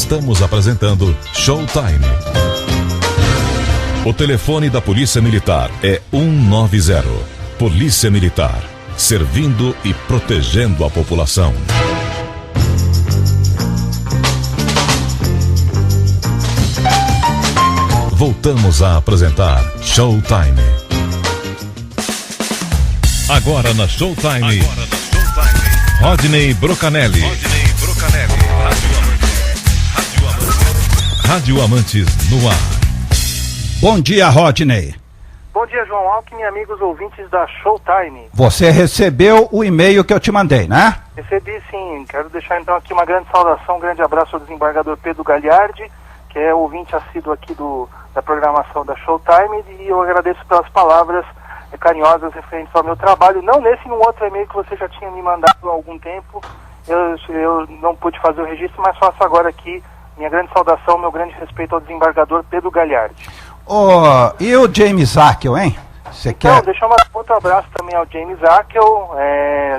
Estamos apresentando Showtime. O telefone da Polícia Militar é 190. Polícia Militar, servindo e protegendo a população. Voltamos a apresentar Showtime. Agora na Showtime, Rodney Brocanelli. Rádio Amantes no ar. Bom dia, Rodney. Bom dia, João Alckmin e amigos ouvintes da Showtime. Você recebeu o e-mail que eu te mandei, né? Recebi sim. Quero deixar então aqui uma grande saudação, um grande abraço ao desembargador Pedro Gagliardi, que é ouvinte assíduo aqui da programação da Showtime, e eu agradeço pelas palavras carinhosas referentes ao meu trabalho, não nesse e num outro e-mail que você já tinha me mandado há algum tempo. Eu não pude fazer o registro, mas faço agora aqui minha grande saudação, meu grande respeito ao desembargador Pedro Gagliardi. E o James Akel, hein? Você então, quer... deixa outro abraço também ao James Akel,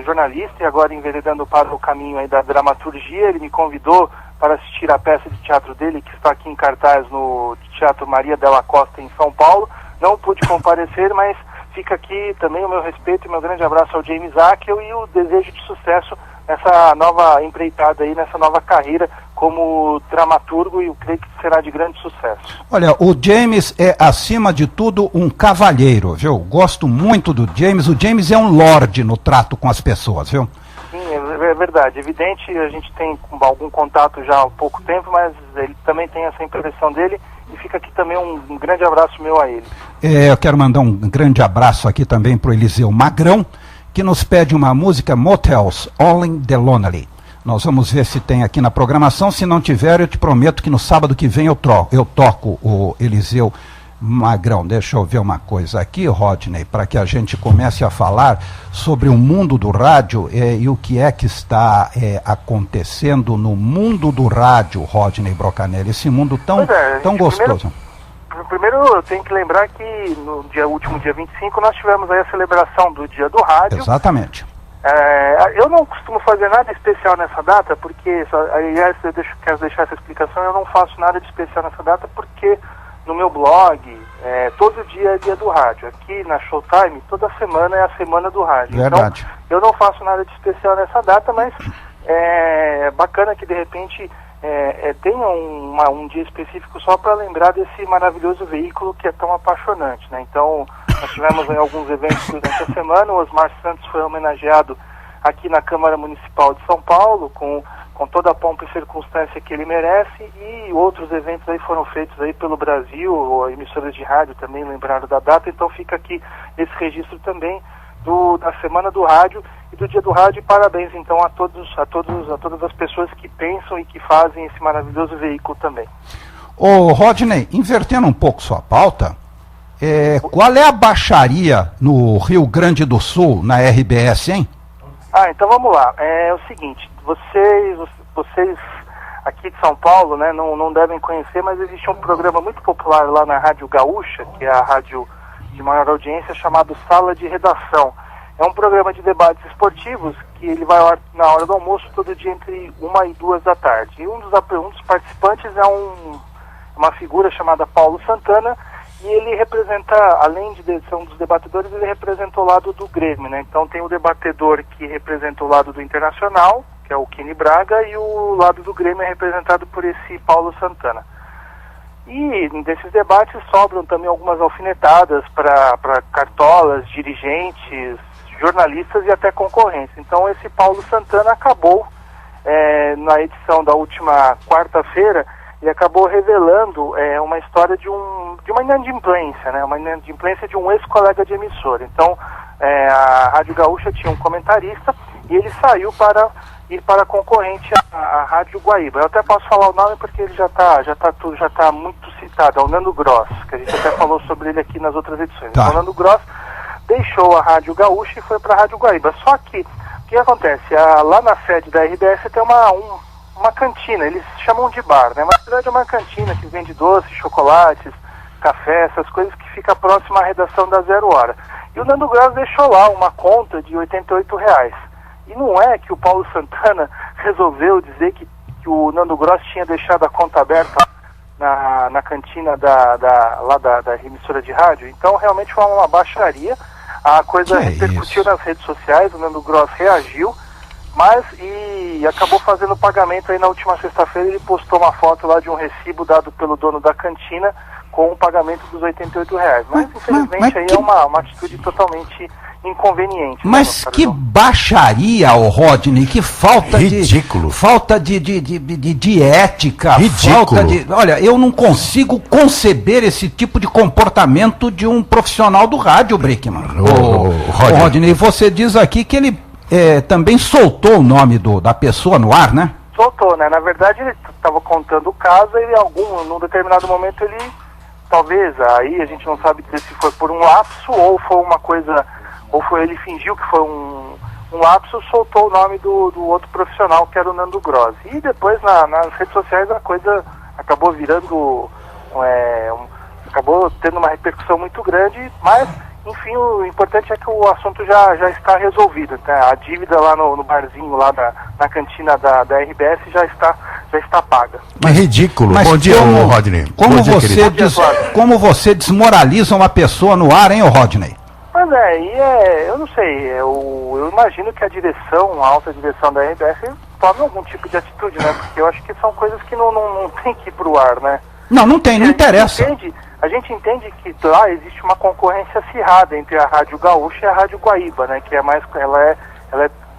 jornalista e agora enveredando para o caminho aí da dramaturgia. Ele me convidou para assistir a peça de teatro dele, que está aqui em cartaz no Teatro Maria Della Costa, em São Paulo. Não pude comparecer, mas fica aqui também o meu respeito e meu grande abraço ao James Akel e o desejo de sucesso nessa nova empreitada aí, nessa nova carreira como dramaturgo, e eu creio que será de grande sucesso. Olha, o James é, acima de tudo, um cavalheiro, viu? Gosto muito do James. O James é um lorde no trato com as pessoas, viu? Sim, é verdade. Evidente, a gente tem algum contato já há pouco tempo, mas ele também tem essa impressão dele, e fica aqui também um grande abraço meu a ele. Eu quero mandar um grande abraço aqui também para o Eliseu Magrão, que nos pede uma música, Motels, All in the Lonely. Nós vamos ver se tem aqui na programação. Se não tiver, eu te prometo que no sábado que vem eu toco o Eliseu Magrão. Deixa eu ver uma coisa aqui, Rodney, para que a gente comece a falar sobre o mundo do rádio e o que é que está acontecendo no mundo do rádio, Rodney Brocanelli. Esse mundo tão gostoso. Primeiro, eu tenho que lembrar que no último dia 25 nós tivemos aí a celebração do Dia do Rádio. Exatamente. Eu não costumo fazer nada especial nessa data, porque, aliás, quero deixar essa explicação, eu não faço nada de especial nessa data porque no meu blog, todo dia é Dia do Rádio. Aqui na Showtime, toda semana é a Semana do Rádio. Verdade. Então, eu não faço nada de especial nessa data, mas é bacana que de repente tenha um dia específico só para lembrar desse maravilhoso veículo que é tão apaixonante, né? Então, nós tivemos alguns eventos durante a semana. O Osmar Santos foi homenageado aqui na Câmara Municipal de São Paulo, com toda a pompa e circunstância que ele merece, e outros eventos aí foram feitos aí pelo Brasil, emissoras de rádio também lembraram da data, então fica aqui esse registro também da Semana do Rádio e do Dia do Rádio, e parabéns então a todas as pessoas que pensam e que fazem esse maravilhoso veículo também. Ô Rodney, invertendo um pouco sua pauta, qual é a baixaria no Rio Grande do Sul, na RBS, hein? Então vamos lá, é o seguinte, vocês aqui de São Paulo, né, não devem conhecer, mas existe um programa muito popular lá na Rádio Gaúcha, que é a rádio de maior audiência, chamado Sala de Redação. É um programa de debates esportivos que ele vai na hora do almoço todo dia entre 1 e 2 da tarde. E um dos participantes é uma figura chamada Paulo Santana, e ele representa, além de ser um dos debatedores, ele representa o lado do Grêmio, né? Então tem o debatedor que representa o lado do Internacional, que é o Kini Braga, e o lado do Grêmio é representado por esse Paulo Santana. E desses debates sobram também algumas alfinetadas para cartolas, dirigentes, jornalistas e até concorrentes. Então esse Paulo Santana acabou, na edição da última quarta-feira, e acabou revelando uma história de uma inadimplência, né? Uma inadimplência de um ex-colega de emissora. Então, a Rádio Gaúcha tinha um comentarista e ele saiu para ir para a concorrente, a Rádio Guaíba. Eu até posso falar o nome porque ele já está muito citado, é o Nando Gross, que a gente até falou sobre ele aqui nas outras edições. Tá. Então, o Nando Gross deixou a Rádio Gaúcha e foi para a Rádio Guaíba. Só que, o que acontece? Lá na sede da RBS tem uma cantina, eles chamam de bar, né? Mas na verdade é uma cantina que vende doces, chocolates, café, essas coisas, que fica próxima à redação da Zero Hora. E o Nando Gross deixou lá uma conta de R$88. E não é que o Paulo Santana resolveu dizer que que o Nando Gross tinha deixado a conta aberta na cantina da emissora de rádio. Então realmente foi uma baixaria. A coisa repercutiu nas redes sociais, o Nando Gross reagiu, e acabou fazendo o pagamento aí na última sexta-feira. Ele postou uma foto lá de um recibo dado pelo dono da cantina com o pagamento dos R$88. Mas infelizmente aí é uma atitude totalmente inconveniente. Mas que baixaria, Rodney, que falta ridículo. Falta de ética, ridículo. Olha, eu não consigo conceber esse tipo de comportamento de um profissional do rádio, Brickman. Rodney, você diz aqui que ele também soltou o nome da pessoa no ar, né? Soltou, né? Na verdade ele estava contando o caso e num determinado momento ele, talvez, aí a gente não sabe dizer se foi por um lapso ou foi uma coisa... ou ele fingiu que foi um lapso, soltou o nome do outro profissional, que era o Nando Gross. E depois nas redes sociais a coisa acabou virando, acabou tendo uma repercussão muito grande, mas, enfim, o importante é que o assunto já está resolvido. Tá? A dívida lá no barzinho, lá na cantina da RBS já está paga. Mas ridículo. Mas bom dia, Rodney. Como você desmoraliza uma pessoa no ar, hein, Rodney? Mas eu não sei, eu imagino que a alta direção da RBS tome algum tipo de atitude, né? Porque eu acho que são coisas que não tem que ir pro ar, né? Não interessa. A gente entende que lá existe uma concorrência acirrada entre a Rádio Gaúcha e a Rádio Guaíba, né? Que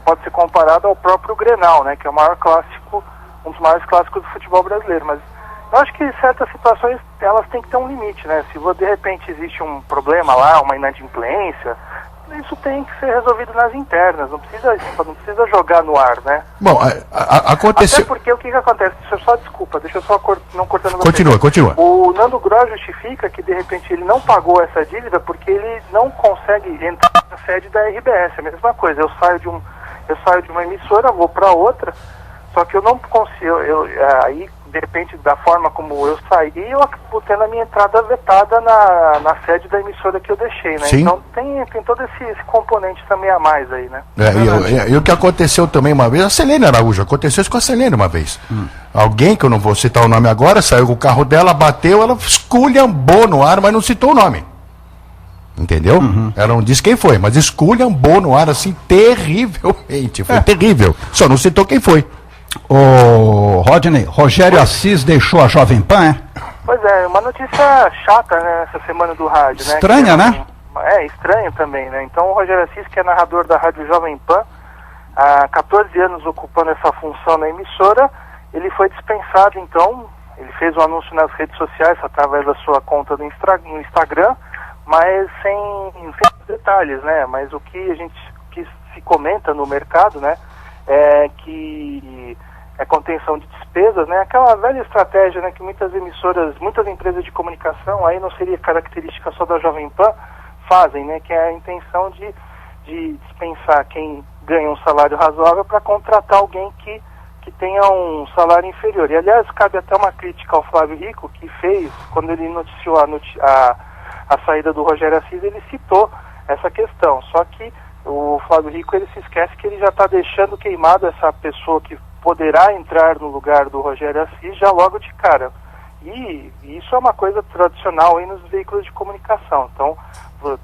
pode ser comparada ao próprio Grenal, né? Que é o maior clássico, um dos maiores clássicos do futebol brasileiro, mas eu acho que certas situações, elas têm que ter um limite, né? Se de repente existe um problema lá, uma inadimplência, isso tem que ser resolvido nas internas, não precisa jogar no ar, né? Bom, aconteceu... Até porque o que acontece? Deixa eu só não cortando você. Continua. O Nando Gross justifica que de repente ele não pagou essa dívida porque ele não consegue entrar na sede da RBS, é a mesma coisa, eu saio de uma emissora, vou para outra, só que eu não consigo, aí de repente, da forma como eu saí, eu acabo tendo a minha entrada vetada na sede da emissora que eu deixei, né? Sim. Então tem todo esse componente também a mais aí, né? E o que aconteceu também uma vez, a Selene Araújo, aconteceu isso com a Selene uma vez. Alguém, que eu não vou citar o nome agora, saiu com o carro dela, bateu, ela esculhambou no ar, mas não citou o nome. Entendeu? Ela não disse quem foi, mas esculhambou no ar, assim, terrivelmente. Foi terrível. Só não citou quem foi. Rodney, Rogério Assis deixou a Jovem Pan, é? Pois é, uma notícia chata, né, essa semana do rádio, né? Estranha, né? Estranho também, né? Então o Rogério Assis, que é narrador da Rádio Jovem Pan, há 14 anos ocupando essa função na emissora, ele foi dispensado, então, ele fez um anúncio nas redes sociais, através da sua conta no Instagram, mas sem detalhes, né? Mas o que se comenta no mercado, né, é que é contenção de despesas, né? Aquela velha estratégia, né, que muitas empresas de comunicação, aí não seria característica só da Jovem Pan, fazem, né? Que é a intenção de dispensar quem ganha um salário razoável para contratar alguém que tenha um salário inferior. E, aliás, cabe até uma crítica ao Flávio Rico, que fez, quando ele noticiou a saída do Rogério Assis, ele citou essa questão. Só que o Flávio Rico, ele se esquece que ele já está deixando queimado essa pessoa que poderá entrar no lugar do Rogério Assis já logo de cara. E isso é uma coisa tradicional aí nos veículos de comunicação. Então,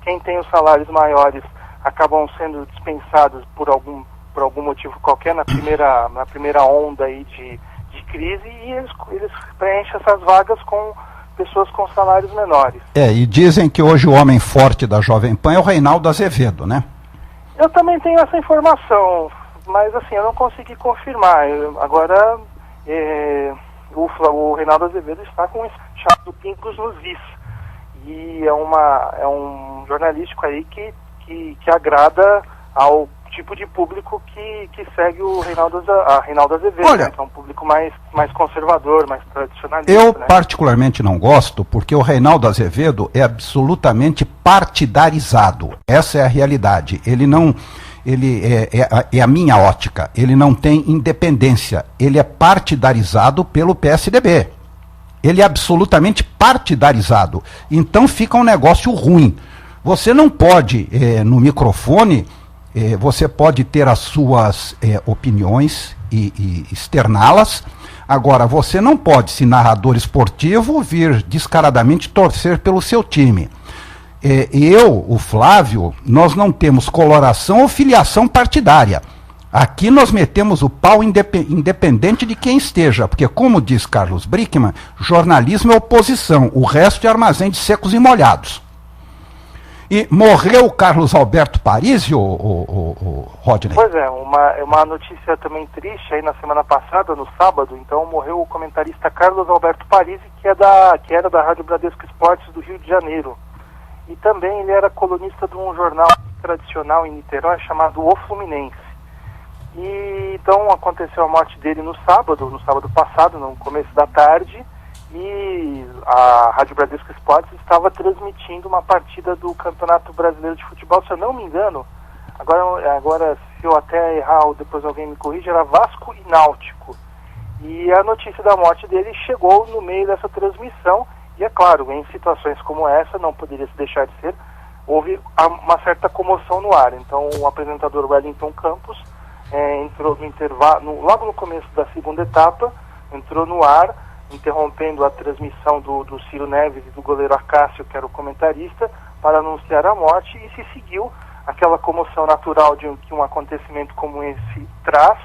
quem tem os salários maiores acabam sendo dispensados por algum motivo qualquer na primeira onda aí de crise, e eles preenchem essas vagas com pessoas com salários menores. E dizem que hoje o homem forte da Jovem Pan é o Reinaldo Azevedo, né? Eu também tenho essa informação, mas assim, eu não consegui confirmar. Agora, o Reinaldo Azevedo está com o chamado Pingos nos Is. E é um jornalístico aí que agrada ao tipo de público que segue o Reinaldo Azevedo. Olha, né? Que é um público mais conservador, mais tradicionalista. Eu né? particularmente não gosto, porque o Reinaldo Azevedo é absolutamente partidarizado. Essa é a realidade. É a minha ótica. Ele não tem independência. Ele é partidarizado pelo PSDB. Ele é absolutamente partidarizado. Então fica um negócio ruim. Você não pode, no microfone, você pode ter as suas opiniões e externá-las. Agora, você não pode, se narrador esportivo, vir descaradamente torcer pelo seu time. Eu, o Flávio, nós não temos coloração ou filiação partidária. Aqui nós metemos o pau independente de quem esteja, porque, como diz Carlos Brickman, jornalismo é oposição, o resto é armazém de secos e molhados. E morreu o Carlos Alberto Parisi, o Rodney? Pois é, uma notícia também triste aí na semana passada, no sábado. Então morreu o comentarista Carlos Alberto Parisi, que era da Rádio Bradesco Esportes do Rio de Janeiro. E também ele era colunista de um jornal tradicional em Niterói chamado O Fluminense. E então aconteceu a morte dele no sábado passado, no começo da tarde, e a Rádio Bradesco Esportes estava transmitindo uma partida do Campeonato Brasileiro de Futebol, se eu não me engano, agora se eu até errar ou depois alguém me corrige, era Vasco e Náutico. E a notícia da morte dele chegou no meio dessa transmissão, e é claro, em situações como essa, não poderia se deixar de ser, houve uma certa comoção no ar. Então o apresentador Wellington Campos entrou no intervalo, logo no começo da segunda etapa, entrou no ar, interrompendo a transmissão do Ciro Neves e do goleiro Acácio, que era o comentarista, para anunciar a morte, e se seguiu aquela comoção natural que um acontecimento como esse traz,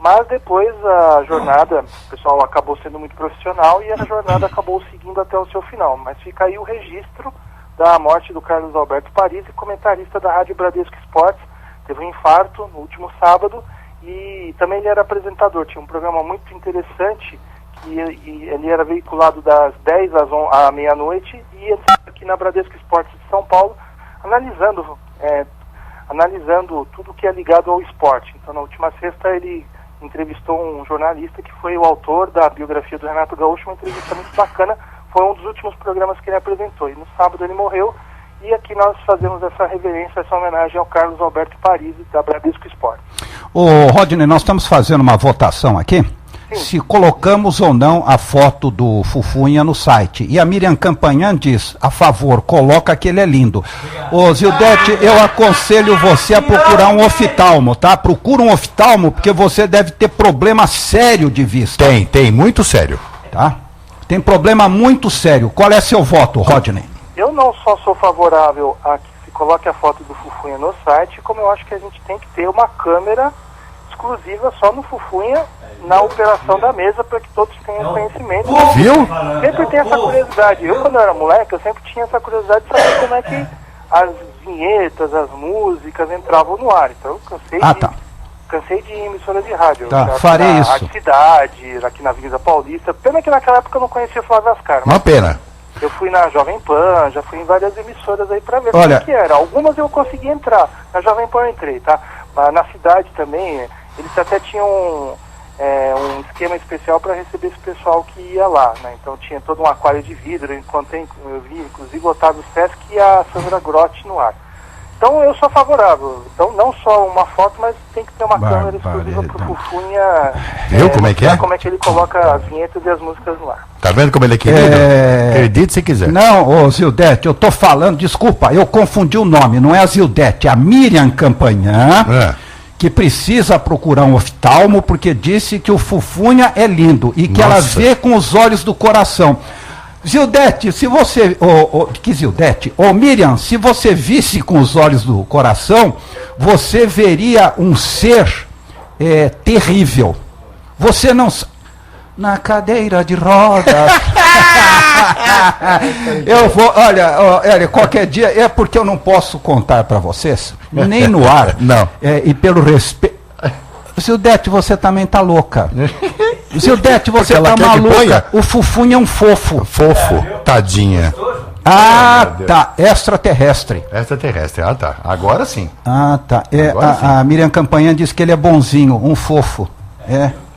mas depois a jornada, o pessoal acabou sendo muito profissional e a jornada acabou seguindo até o seu final. Mas fica aí o registro da morte do Carlos Alberto Parisi, comentarista da Rádio Bradesco Esportes. Teve um infarto no último sábado e também ele era apresentador, tinha um programa muito interessante e ele era veiculado das 10 à meia-noite e ele estava aqui na Bradesco Esportes de São Paulo analisando tudo que é ligado ao esporte. Então na última sexta ele entrevistou um jornalista que foi o autor da biografia do Renato Gaúcho, uma entrevista muito bacana, foi um dos últimos programas que ele apresentou. E no sábado ele morreu. E aqui nós fazemos essa reverência, essa homenagem ao Carlos Alberto Parisi, da Bradesco Esportes. Ô, Rodney, nós estamos fazendo uma votação aqui, sim, se colocamos ou não a foto do Fufunha no site. E a Miriam Campanhan diz, a favor, coloca que ele é lindo. Ô, Zildete, eu aconselho você a procurar um oftalmo, tá? Procura um oftalmo, porque você deve ter problema sério de vista. Tem, muito sério. Tá? Tem problema muito sério. Qual é seu voto, Rodney? Eu não só sou favorável a que se coloque a foto do Fufunha no site, como eu acho que a gente tem que ter uma câmera exclusiva só no Fufunha, na operação da mesa, para que todos tenham conhecimento. Viu? Sempre tem essa curiosidade. Eu, quando era moleque, eu sempre tinha essa curiosidade de saber como é que as vinhetas, as músicas entravam no ar. Então eu cansei de emissora de rádio. Tá, farei isso. Rádio Cidade, aqui na Avenida Paulista. Pena que naquela época eu não conhecia Flávio Ascar. Uma pena. Eu fui na Jovem Pan, já fui em várias emissoras aí pra ver Olha, como que era. Algumas eu consegui entrar, na Jovem Pan eu entrei, tá? Mas na cidade também, eles até tinham um esquema especial para receber esse pessoal que ia lá, né? Então tinha todo um aquário de vidro, eu vi inclusive o Otávio Sesc e a Sandra Grotti no ar. Então eu sou favorável. Então não só uma foto, mas tem que ter uma câmera exclusiva pro Fufunha. Viu como é que é? Como é que ele coloca as vinhetas e as músicas no ar. Tá vendo como ele é querido? Acredite se quiser. Não, ô Zildete, eu tô falando, desculpa, eu confundi o nome, não é a Zildete, é a Miriam Campanhan, que precisa procurar um oftalmo, porque disse que o Fufunha é lindo e que ela vê com os olhos do coração. Zildete, se você, Miriam, se você visse com os olhos do coração, você veria um ser terrível. Você não... Na cadeira de rodas. Eu vou, olha, qualquer dia, é porque eu não posso contar para vocês, nem no ar. Não. E pelo respeito... Zildete, você também tá louca. Zildete, você tá maluca. O Fufunha é um fofo. Fofo, tadinha. Ah, tá. Extraterrestre. Extraterrestre, tá. Agora sim. Ah, tá. Agora sim. A Miriam Campanhan diz que ele é bonzinho, um fofo.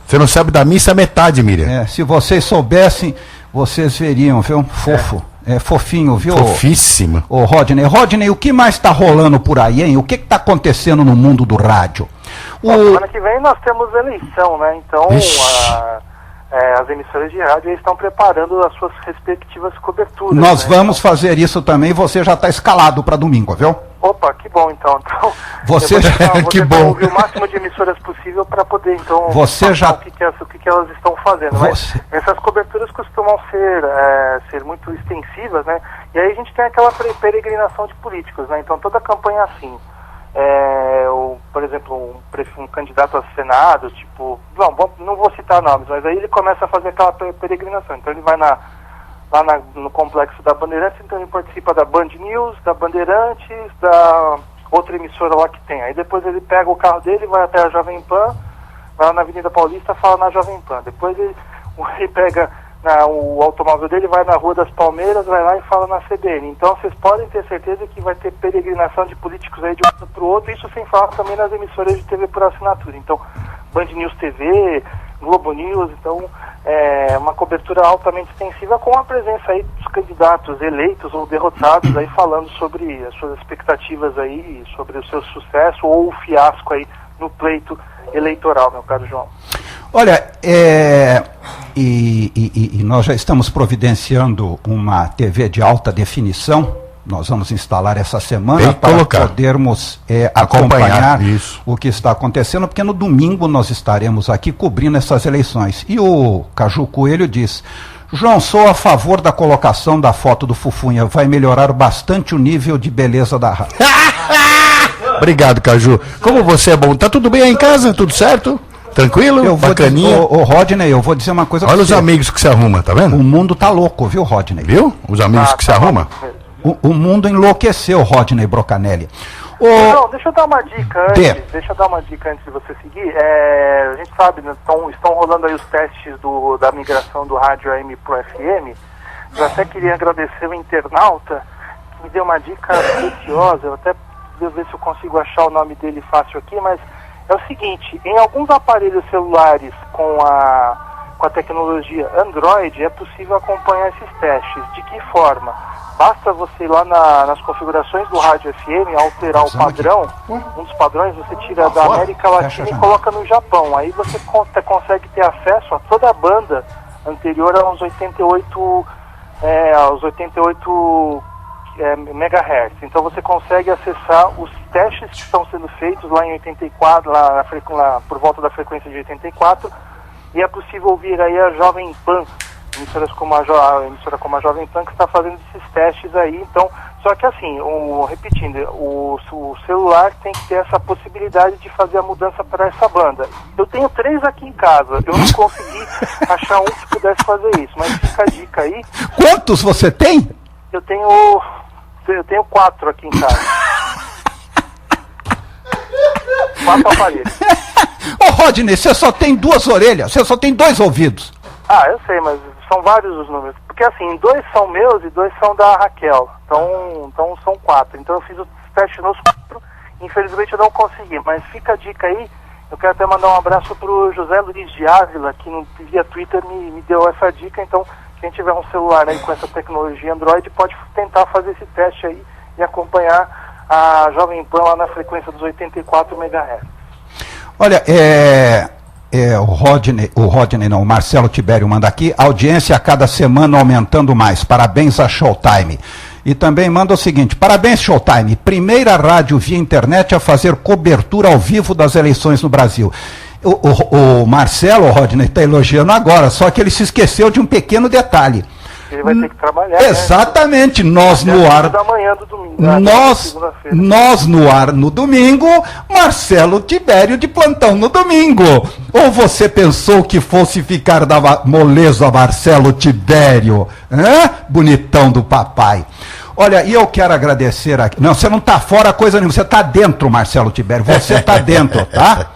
Você não sabe da missa metade, Miriam. Se vocês soubessem, vocês veriam, viu? Fofo. Fofinho, viu? Fofíssimo. Ô, Rodney. Rodney, o que mais está rolando por aí, hein? O que está acontecendo no mundo do rádio? Semana que vem nós temos eleição, né? Então, as emissoras de rádio estão preparando as suas respectivas coberturas. Nós né? vamos fazer isso também, você já está escalado para domingo, viu? Opa, que bom então. Você eu vou que bom. ouvir o máximo de emissoras possível para poder então você já o que que elas estão fazendo. Mas essas coberturas costumam ser muito extensivas, né? E aí a gente tem aquela peregrinação de políticos, né? Então toda campanha é assim. Por exemplo, um candidato a Senado, tipo, não vou citar nomes, mas aí ele começa a fazer aquela peregrinação. Então ele vai lá no complexo da Bandeirantes, então ele participa da Band News, da Bandeirantes, da outra emissora lá que tem. Aí depois ele pega o carro dele, vai até a Jovem Pan, vai lá na Avenida Paulista, fala na Jovem Pan. Depois ele pega o automóvel dele, vai na Rua das Palmeiras, vai lá e fala na CBN. Então vocês podem ter certeza que vai ter peregrinação de políticos aí de um para o outro, isso sem falar também nas emissoras de TV por assinatura. Então, Band News TV, Globo News, então é uma cobertura altamente extensiva com a presença aí dos candidatos eleitos ou derrotados aí falando sobre as suas expectativas aí, sobre o seu sucesso ou o fiasco aí no pleito eleitoral, meu caro João. Olha, e nós já estamos providenciando uma TV de alta definição. Nós vamos instalar essa semana para podermos acompanhar o que está acontecendo, porque no domingo nós estaremos aqui cobrindo essas eleições. E o Caju Coelho diz: João, sou a favor da colocação da foto do Fufunha, vai melhorar bastante o nível de beleza da rádio. Obrigado, Caju. Como você é bom, tá tudo bem aí em casa? Tudo certo? Tranquilo? Bacaninha? Ô, Rodney, eu vou dizer uma coisa. Olha os amigos que se arruma, tá vendo? O mundo tá louco, viu, Rodney? Viu? Os amigos que se arruma. O mundo enlouqueceu, Rodney Brocanelli. Não, deixa eu dar uma dica antes de você seguir. A gente sabe, né, estão rolando aí os testes da migração do rádio AM pro FM. Eu até queria agradecer o internauta que me deu uma dica preciosa. Eu até vou ver se eu consigo achar o nome dele fácil aqui, mas é o seguinte: em alguns aparelhos celulares com a tecnologia Android é possível acompanhar esses testes. De que forma? Basta você ir lá nas configurações do rádio FM, alterar o padrão, um dos padrões você tira da América Latina e coloca no Japão. Aí você consegue ter acesso a toda a banda anterior aos 88 MHz. Então você consegue acessar os testes que estão sendo feitos lá em 84, lá por volta da frequência de 84, e é possível ouvir aí a Jovem Pan, emissora como a Jovem Pan, que está fazendo esses testes aí. Então, só que assim, repetindo, o celular tem que ter essa possibilidade de fazer a mudança para essa banda. Eu tenho 3 aqui em casa, eu não consegui achar um que pudesse fazer isso, mas fica a dica aí. Quantos você tem? Eu tenho 4 aqui em casa. 4 aparelhos. Ô, Rodney, você só tem 2 orelhas, você só tem 2 ouvidos. Eu sei, mas são vários os números. Porque assim, 2 são meus e 2 são da Raquel. Então são 4. Então eu fiz os testes nos 4. Infelizmente eu não consegui. Mas fica a dica aí. Eu quero até mandar um abraço pro José Luiz de Ávila, que via Twitter me deu essa dica. Então, quem tiver um celular aí com essa tecnologia Android pode tentar fazer esse teste aí e acompanhar a Jovem Pan lá na frequência dos 84 MHz. Olha, o Marcelo Tibério manda aqui: audiência a cada semana aumentando mais, parabéns a Showtime. E também manda o seguinte: parabéns, Showtime, primeira rádio via internet a fazer cobertura ao vivo das eleições no Brasil. O Marcelo, Rodney, está elogiando agora, só que ele se esqueceu de um pequeno detalhe. Ele vai ter que trabalhar. Exatamente, né? Nós no ar. Da manhã do domingo, nós no ar no domingo, Marcelo Tibério de plantão no domingo. Ou você pensou que fosse ficar da moleza a Marcelo Tibério? Bonitão do papai. Olha, e eu quero agradecer aqui. Não, você não está fora coisa nenhuma, você está dentro, Marcelo Tibério. Você está dentro, tá?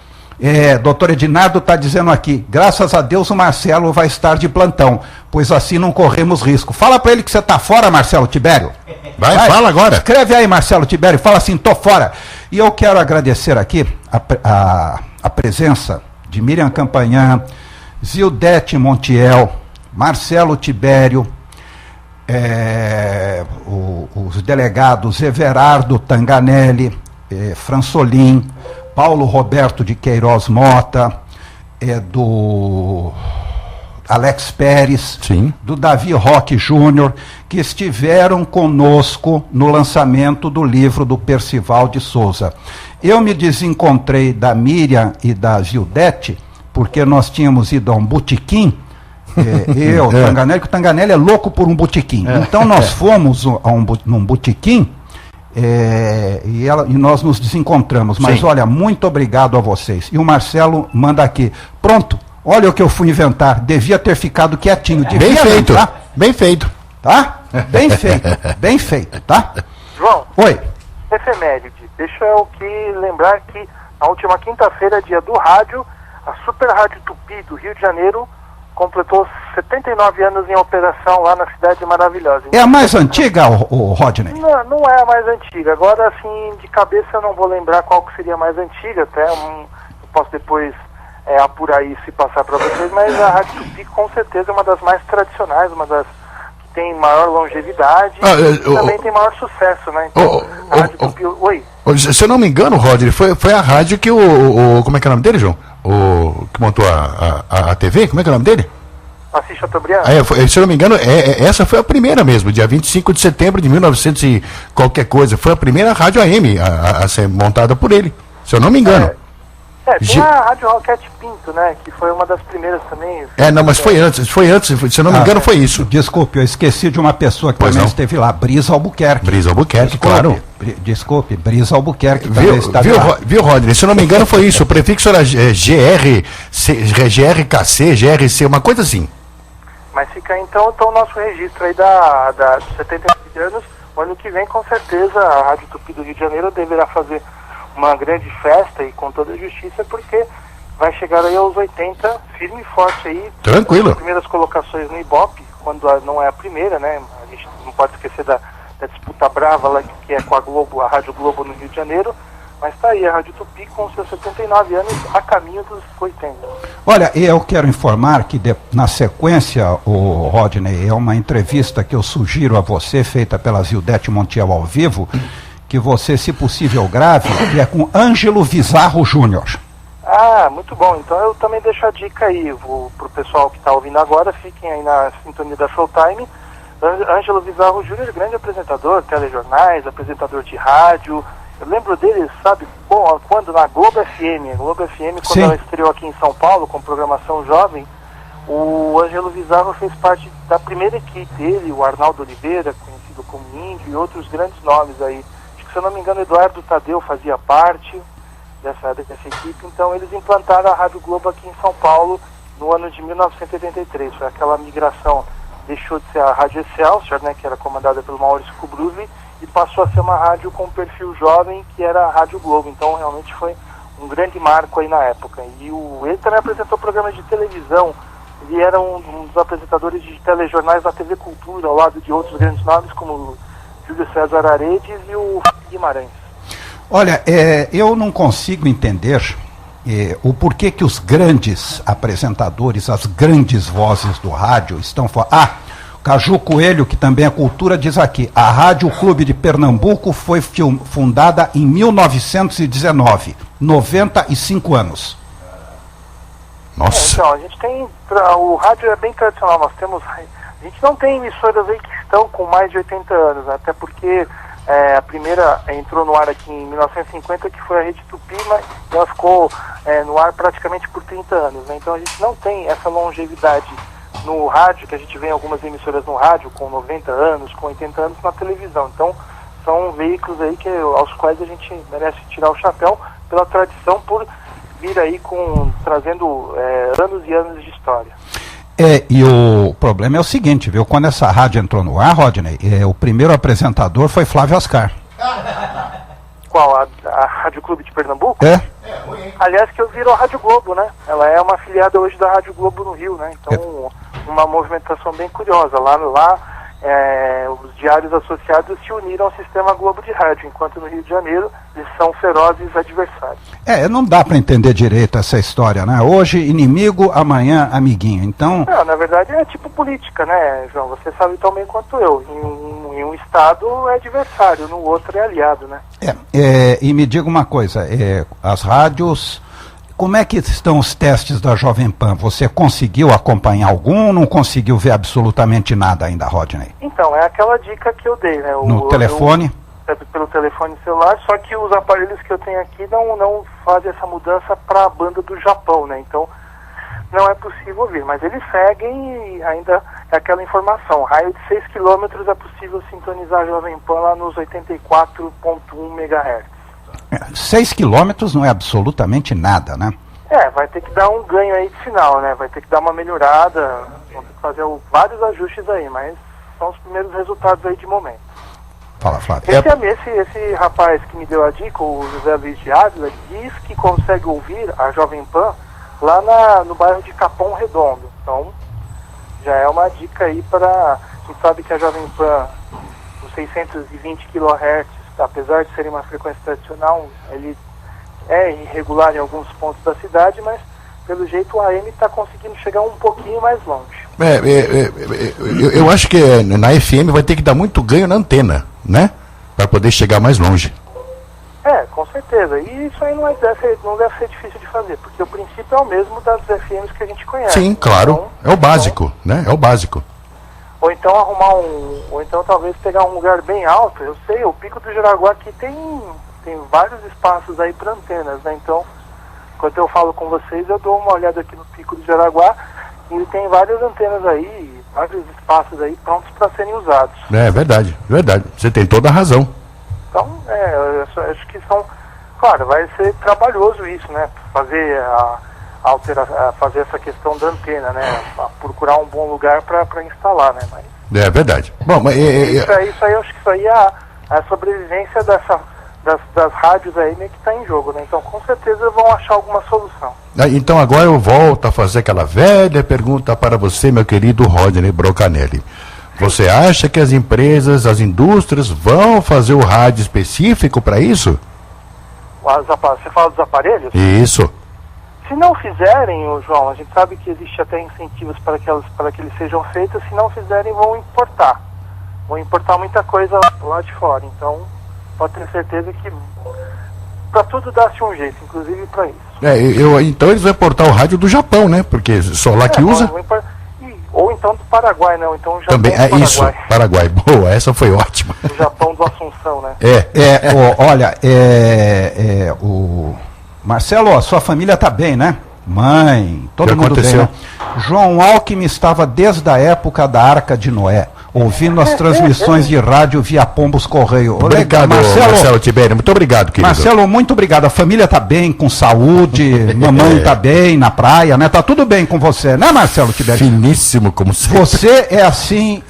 Doutor Edinardo está dizendo aqui: graças a Deus o Marcelo vai estar de plantão, pois assim não corremos risco. Fala para ele que você está fora, Marcelo Tibério. Vai, fala agora. Escreve aí, Marcelo Tibério, fala assim: tô fora. E eu quero agradecer aqui a presença de Miriam Campanhã, Zildete Montiel, Marcelo Tibério, os delegados Everardo Tanganelli, Fransolim, Paulo Roberto de Queiroz Mota, do Alex Pérez, sim, do Davi Roque Júnior, que estiveram conosco no lançamento do livro do Percival de Souza. Eu me desencontrei da Miriam e da Zildete, porque nós tínhamos ido a um botequim, eu, o Tanganelli, que o Tanganelli é louco por um botequim. Então nós fomos num botequim e nós nos desencontramos. Mas Sim. olha, muito obrigado a vocês. E o Marcelo manda aqui, pronto, olha o que eu fui inventar, devia ter ficado quietinho. Bem feito, bem feito. Tá? Bem feito, tá? João, Oi. efeméride. Deixa eu aqui lembrar que na última quinta-feira, dia do rádio, a Super Rádio Tupi do Rio de Janeiro completou 79 anos em operação lá na cidade maravilhosa. É a mais antiga, o Rodney? Não é a mais antiga. Agora, assim, de cabeça eu não vou lembrar qual que seria a mais antiga, até eu posso depois apurar isso e passar para vocês, mas a Rádio Tupi com certeza é uma das mais tradicionais, uma das que tem maior longevidade e também tem maior sucesso, né? Então, a Rádio Tupi... Oi? Se eu não me engano, Rodney, foi a rádio que como é que é o nome dele, João? Que montou a TV, como é que é o nome dele? Assis Chateaubriand? Se eu não me engano, essa foi a primeira mesmo, dia 25 de setembro de 1900 e qualquer coisa. Foi a primeira rádio AM a ser montada por ele, se eu não me engano. Tem a Rádio Roquete Pinto, né, que foi uma das primeiras também. Não, mas foi antes, se eu não me engano foi isso. Desculpe, eu esqueci de uma pessoa que Pois também não. esteve lá, Brisa Albuquerque. Brisa Albuquerque, claro. Desculpe, Brisa Albuquerque também estava lá. Viu, Rodney? Se eu não me engano foi isso, o prefixo era GRKC, GRC, uma coisa assim. Mas fica então o nosso registro aí da 79 anos. O ano que vem, com certeza, a Rádio Tupi do Rio de Janeiro deverá fazer uma grande festa e com toda a justiça, porque vai chegar aí aos 80, firme e forte aí. Tranquilo. As primeiras colocações no Ibope, quando não é a primeira, né? A gente não pode esquecer da disputa brava lá, que é com a Globo, a Rádio Globo no Rio de Janeiro. Mas está aí a Rádio Tupi com seus 79 anos a caminho dos 80. Olha, eu quero informar que na sequência, o Rodney, é uma entrevista que eu sugiro a você, feita pela Zildete Montiel ao vivo, que você, se possível, grave, que é com Ângelo Vizarro Júnior. Ah, muito bom. Então eu também deixo a dica aí para o pessoal que está ouvindo agora, fiquem aí na sintonia da Showtime. Ângelo Vizarro Júnior, grande apresentador, telejornais, apresentador de rádio. Eu lembro dele, sabe, quando na Globo FM, quando Sim. ela estreou aqui em São Paulo com programação jovem, o Ângelo Vizarro fez parte da primeira equipe, ele, o Arnaldo Oliveira, conhecido como Índio, e outros grandes nomes aí. Acho que, se eu não me engano, Eduardo Tadeu fazia parte dessa equipe. Então eles implantaram a Rádio Globo aqui em São Paulo no ano de 1983. Foi aquela migração, deixou de ser a Rádio Excelsior, né, que era comandada pelo Maurício Kubrusli, e passou a ser uma rádio com perfil jovem, que era a Rádio Globo. Então realmente foi um grande marco aí na época. E ele também apresentou programas de televisão. Ele era um dos apresentadores de telejornais da TV Cultura, ao lado de outros grandes nomes, como o Júlio César Aredes e o Guimarães. Olha, eu não consigo entender o porquê que os grandes apresentadores, as grandes vozes do rádio estão fora. Caju Coelho, que também é cultura, diz aqui: a Rádio Clube de Pernambuco foi fundada em 1919, 95 anos. Nossa. Então, a gente tem, o rádio é bem tradicional, a gente não tem emissoras aí que estão com mais de 80 anos, né? Até porque a primeira entrou no ar aqui em 1950, que foi a Rede Tupi, mas ela ficou no ar praticamente por 30 anos, né? Então a gente não tem essa longevidade no rádio, que a gente vê em algumas emissoras no rádio com 90 anos, com 80 anos na televisão. Então são veículos aí aos quais a gente merece tirar o chapéu pela tradição, por vir aí trazendo anos e anos de história. E o problema é o seguinte, viu? Quando essa rádio entrou no ar, Rodney, o primeiro apresentador foi Flávio Oscar. Qual? A Rádio Clube de Pernambuco? Aliás, que eu viro a Rádio Globo, né? Ela é uma afiliada hoje da Rádio Globo no Rio, né? Então, uma movimentação bem curiosa. Lá os diários associados se uniram ao sistema Globo de Rádio, enquanto no Rio de Janeiro eles são ferozes adversários. Não dá para entender direito essa história, né? Hoje inimigo, amanhã amiguinho. Então... Não, na verdade é tipo política, né, João? Você sabe tão bem quanto eu. Em um estado é adversário, no outro é aliado, né? E me diga uma coisa, as rádios... Como é que estão os testes da Jovem Pan? Você conseguiu acompanhar algum, não conseguiu ver absolutamente nada ainda, Rodney? Então, é aquela dica que eu dei, né? No telefone? Pelo telefone celular, só que os aparelhos que eu tenho aqui não fazem essa mudança para a banda do Japão, né? Então, não é possível ouvir, mas eles seguem e ainda é aquela informação, raio de 6 km é possível sintonizar a Jovem Pan lá nos 84.1 MHz. 6 quilômetros não é absolutamente nada, né? Vai ter que dar um ganho aí de sinal, né? Vai ter que dar uma melhorada, vão ter que fazer vários ajustes aí, mas são os primeiros resultados aí de momento. Fala, Flávio. Esse rapaz que me deu a dica, o José Luiz de Ávila, diz que consegue ouvir a Jovem Pan lá no bairro de Capão Redondo. Então, já é uma dica aí para... A gente sabe que a Jovem Pan, os 620 kHz, apesar de serem uma frequência tradicional, ele é irregular em alguns pontos da cidade, mas pelo jeito o AM está conseguindo chegar um pouquinho mais longe. Eu acho que na FM vai ter que dar muito ganho na antena, né? Para poder chegar mais longe. Com certeza. E isso aí não deve ser difícil de fazer, porque o princípio é o mesmo das FMs que a gente conhece. Sim, claro. É o básico, né? É o básico. Ou então ou então talvez pegar um lugar bem alto. Eu sei, o Pico do Jaraguá aqui tem vários espaços aí para antenas, né? Então, enquanto eu falo com vocês, eu dou uma olhada aqui no Pico do Jaraguá e ele tem várias antenas aí, vários espaços aí prontos para serem usados. É verdade. Você tem toda a razão. Então, eu acho que claro, vai ser trabalhoso isso, né? Fazer fazer essa questão da antena, né? Procurar um bom lugar para instalar, né? Mas, é verdade. Bom, mas isso aí, eu acho que isso aí é a sobrevivência das rádios aí meio que está em jogo, né? Então, com certeza vão achar alguma solução. Então, agora eu volto a fazer aquela velha pergunta para você, meu querido Rodney Brocanelli. Você acha que as empresas, as indústrias vão fazer o rádio específico para isso? Você fala dos aparelhos? Isso. Se não fizerem, João, a gente sabe que existe até incentivos para que eles sejam feitos. Se não fizerem, vão importar. Vão importar muita coisa lá de fora. Então, pode ter certeza que para tudo dá-se um jeito, inclusive para isso. Então eles vão importar o rádio do Japão, né? Porque só lá que usa. Ou então do Paraguai, né? Ou então o Japão também, do Paraguai. Isso, Paraguai. Boa, essa foi ótima. O Japão do Assunção, né? Olha, o Marcelo, a sua família tá bem, né? Mãe, todo mundo bem, né? João Alckmin estava desde a época da Arca de Noé, ouvindo as transmissões de rádio via Pombos Correio. Obrigado, Marcelo Tibério. Muito obrigado, querido. Marcelo, muito obrigado. A família tá bem, com saúde, mamãe tá bem, na praia, né? Tá tudo bem com você, né, Marcelo Tibério? Finíssimo, como sempre. Você é assim,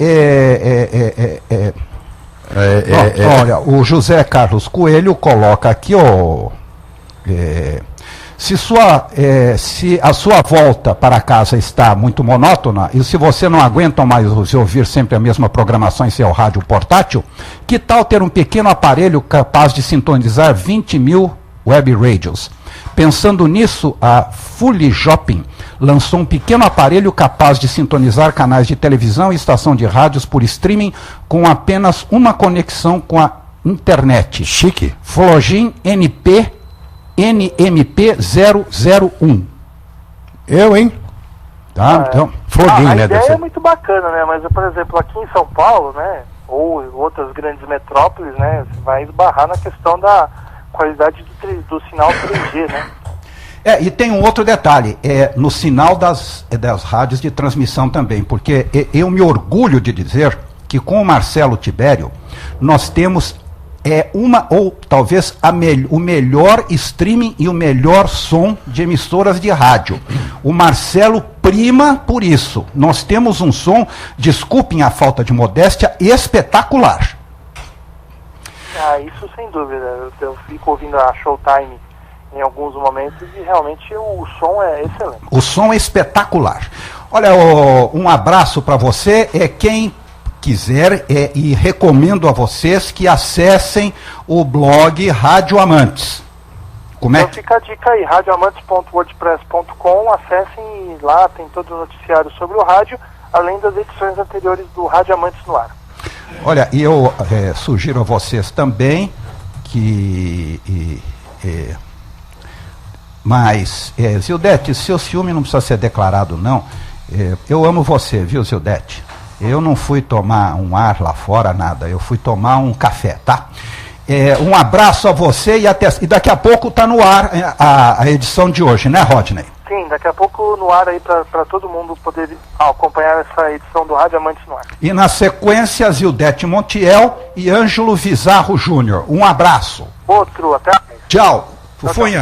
olha, o José Carlos Coelho coloca aqui, se a sua volta para casa está muito monótona e se você não aguenta mais ouvir sempre a mesma programação em seu rádio portátil, que tal ter um pequeno aparelho capaz de sintonizar 20 mil web radios? Pensando nisso, a Fulijopin lançou um pequeno aparelho capaz de sintonizar canais de televisão e estação de rádios por streaming com apenas uma conexão com a internet. Chique. Flogin NMP001. Tá? Então, Flogin, né? A ideia é muito bacana, né? Mas, por exemplo, aqui em São Paulo, né? Ou outras grandes metrópoles, né? Você vai esbarrar na questão da qualidade do sinal 3G, né? E tem um outro detalhe, no sinal das rádios de transmissão também, porque eu me orgulho de dizer que com o Marcelo Tibério nós temos talvez o melhor streaming e o melhor som de emissoras de rádio. O Marcelo prima por isso. Nós temos um som, desculpem a falta de modéstia, espetacular. Isso sem dúvida. Eu fico ouvindo a Showtime em alguns momentos e realmente o som é excelente. O som é espetacular. Olha, um abraço para você. Quem quiser, e recomendo a vocês que acessem o blog Rádio Amantes. Então fica a dica aí, radioamantes.wordpress.com, acessem lá, tem todo o noticiário sobre o rádio, além das edições anteriores do Rádio Amantes no Ar. Olha, e eu sugiro a vocês também que... mas, Zildete, seu ciúme não precisa ser declarado, não. Eu amo você, viu, Zildete? Eu não fui tomar um ar lá fora, nada. Eu fui tomar um café, tá? Um abraço a você e daqui a pouco tá no ar a edição de hoje, né, Rodney? Sim, daqui a pouco no ar aí para todo mundo poder acompanhar essa edição do Rádio Amantes no Ar. E na sequência, Zildete Montiel e Ângelo Vizarro Júnior. Um abraço. Outro, até. Tchau. Fufunha.